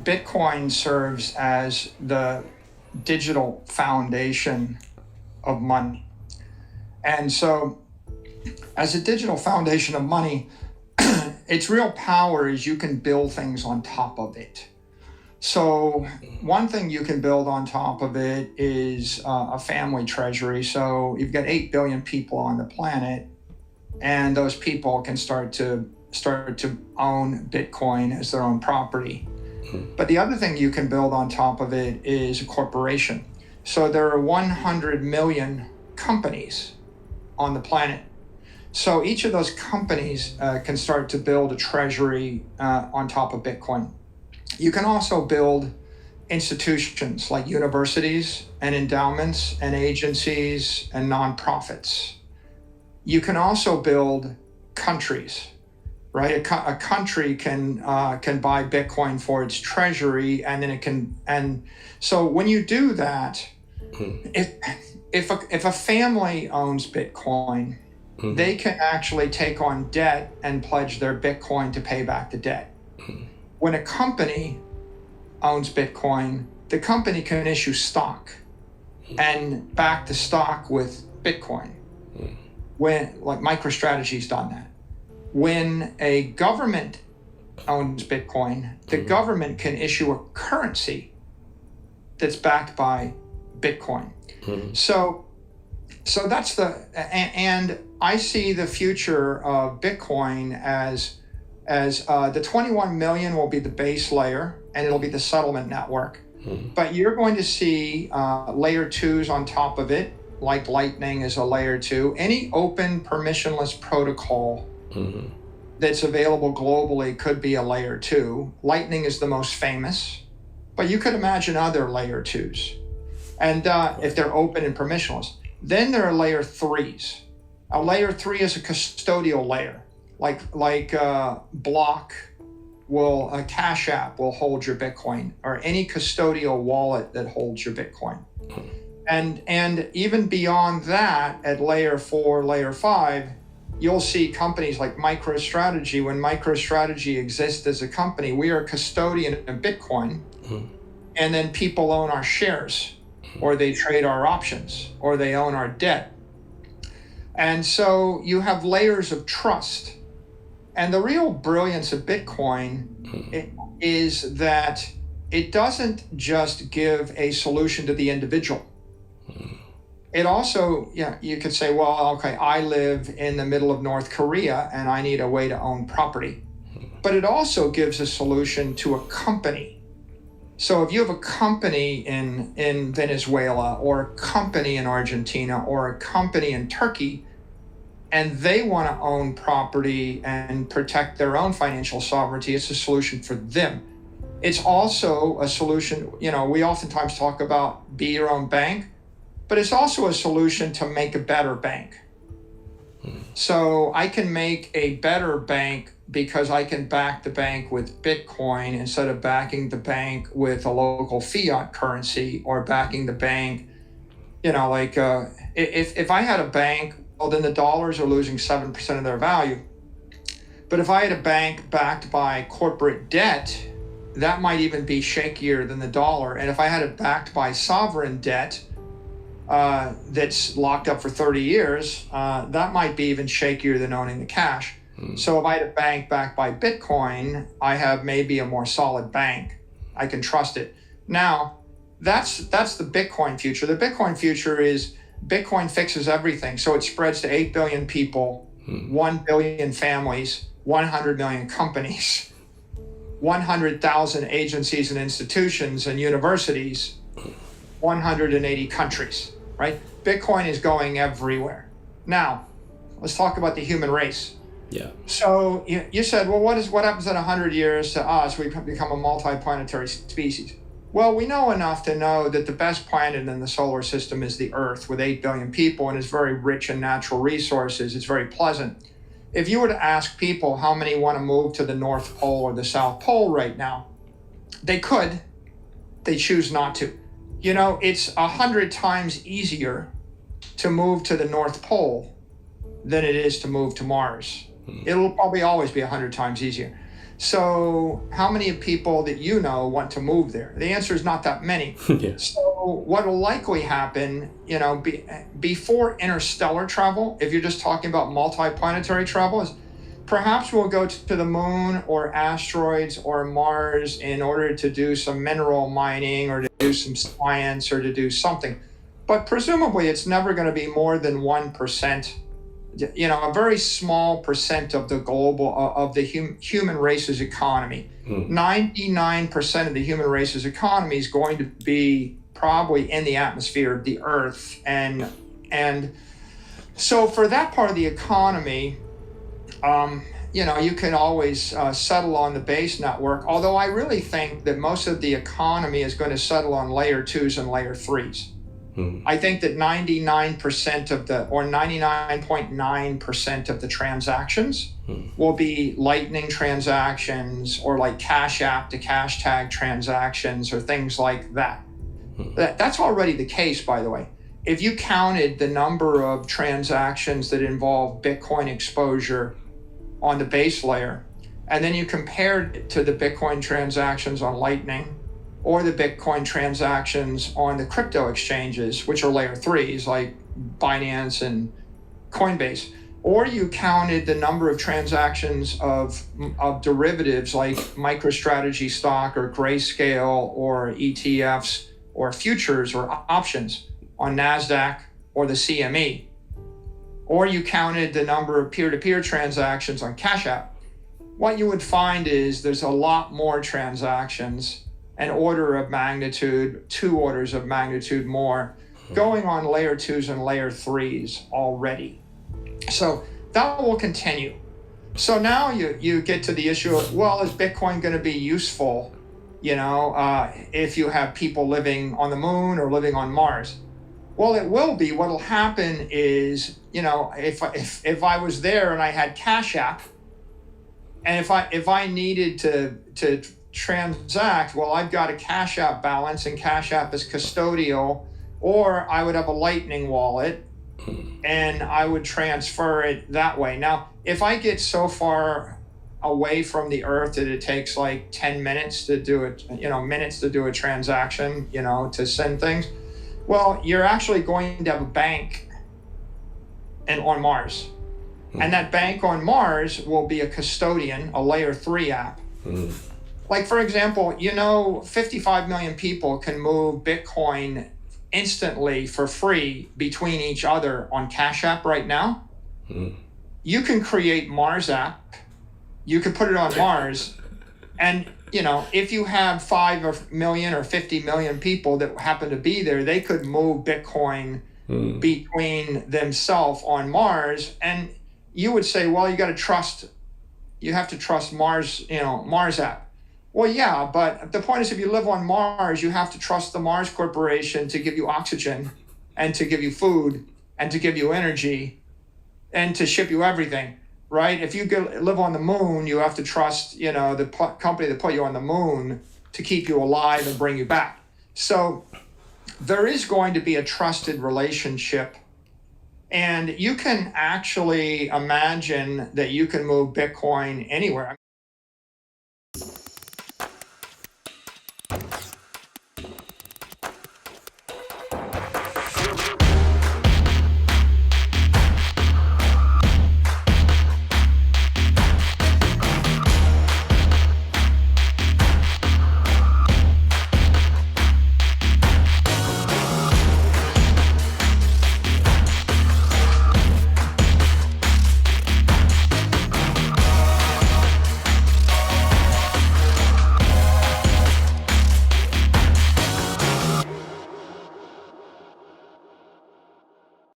Bitcoin serves as the digital foundation of money. And so as a digital foundation of money, its real power is you can build things on top of it. So one thing you can build on top of it is a family treasury. So you've got 8 billion people on the planet, and those people can start to own Bitcoin as their own property. But the other thing you can build on top of it is a corporation. So there are 100 million companies on the planet. So each of those companies can start to build a treasury on top of Bitcoin. You can also build institutions like universities and endowments and agencies and nonprofits. You can also build countries, right? A country can buy Bitcoin for its treasury, and then it can. And so when you do that, if a family owns Bitcoin, they can actually take on debt and pledge their Bitcoin to pay back the debt. When a company owns Bitcoin, the company can issue stock and back the stock with Bitcoin. When, like MicroStrategy's done that. When a government owns Bitcoin, the government can issue a currency that's backed by Bitcoin. So that's and I see the future of Bitcoin as the 21 million will be the base layer, and it'll be the settlement network. But you're going to see layer 2s on top of it, like Lightning is a layer 2. Any open permissionless protocol that's available globally could be a layer 2. Lightning is the most famous, but you could imagine other layer 2s. And if they're open and permissionless. Then there are layer 3s. A layer 3 is a custodial layer. Like Block a Cash App will hold your Bitcoin, or any custodial wallet that holds your Bitcoin. And even beyond that, at layer 4, layer 5, you'll see companies like MicroStrategy. When MicroStrategy exists as a company, we are a custodian of Bitcoin, and then people own our shares, or they trade our options, or they own our debt. And so you have layers of trust. And the real brilliance of Bitcoin is that it doesn't just give a solution to the individual. It also, you could say, well, okay, I live in the middle of North Korea and I need a way to own property. But it also gives a solution to a company. So if you have a company in Venezuela, or a company in Argentina, or a company in Turkey, and they want to own property and protect their own financial sovereignty, it's a solution for them. It's also a solution, we oftentimes talk about be your own bank, but it's also a solution to make a better bank. So I can make a better bank because I can back the bank with Bitcoin instead of backing the bank with a local fiat currency, or backing the bank, if I had a bank, well, then the dollars are losing 7% of their value. But if I had a bank backed by corporate debt, that might even be shakier than the dollar. And if I had it backed by sovereign debt that's locked up for 30 years, that might be even shakier than owning the cash. So if I had a bank backed by Bitcoin, I have maybe a more solid bank. I can trust it. Now, that's the Bitcoin future. The Bitcoin future is Bitcoin fixes everything. So it spreads to 8 billion people, 1 billion families, 100 million companies, 100,000 agencies and institutions and universities, 180 countries, right? Bitcoin is going everywhere. Now, let's talk about the human race. Yeah. So you said, well, what happens in 100 years to us? We become a multi-planetary species. Well, we know enough to know that the best planet in the solar system is the Earth, with 8 billion people, and is very rich in natural resources. It's very pleasant. If you were to ask people how many want to move to the North Pole or the South Pole right now, they could. They choose not to. It's 100 times easier to move to the North Pole than it is to move to Mars. It'll probably always be 100 times easier. So how many people that you know want to move there? The answer is not that many. Yeah. So what will likely happen, before interstellar travel, if you're just talking about multiplanetary travel, is perhaps we'll go to the moon or asteroids or Mars in order to do some mineral mining or to do some science or to do something. But presumably it's never going to be more than 1%, a very small percent of the of the human race's economy. 99% of the human race's economy is going to be probably in the atmosphere of the Earth. And so for that part of the economy, you can always settle on the base network, although I really think that most of the economy is going to settle on layer 2s and layer 3s. I think that 99% or 99.9% of the transactions will be Lightning transactions or like Cash App to cash tag transactions or things like that. That's already the case, by the way. If you counted the number of transactions that involve Bitcoin exposure on the base layer, and then you compared it to the Bitcoin transactions on Lightning, or the Bitcoin transactions on the crypto exchanges, which are layer 3s like Binance and Coinbase, or you counted the number of transactions of derivatives like MicroStrategy stock or Grayscale or ETFs or futures or options on NASDAQ or the CME, or you counted the number of peer-to-peer transactions on Cash App, what you would find is there's a lot more transactions, an order of magnitude, 2 orders of magnitude more, going on layer 2s and layer 3s already. So that will continue. So now you get to the issue of, well, is Bitcoin going to be useful, if you have people living on the moon or living on Mars? Well, it will be. What will happen is, if I was there and I had Cash App, and if I needed to transact, well, I've got a Cash App balance and Cash App is custodial, or I would have a Lightning wallet and I would transfer it that way. Now, if I get so far away from the Earth that it takes like 10 minutes to do it, minutes to do a transaction, to send things, well, you're actually going to have a bank on Mars. And that bank on Mars will be a custodian, a layer 3 app. Like, for example, 55 million people can move Bitcoin instantly for free between each other on Cash App right now. You can create Mars app. You can put it on Mars. And, if you have 5 million or 50 million people that happen to be there, they could move Bitcoin between themselves on Mars. And you would say, well, you have to trust Mars, Mars app. Well, yeah, but the point is, if you live on Mars, you have to trust the Mars Corporation to give you oxygen and to give you food and to give you energy and to ship you everything, right? If you live on the moon, you have to trust, the company that put you on the moon to keep you alive and bring you back. So there is going to be a trusted relationship. And you can actually imagine that you can move Bitcoin anywhere.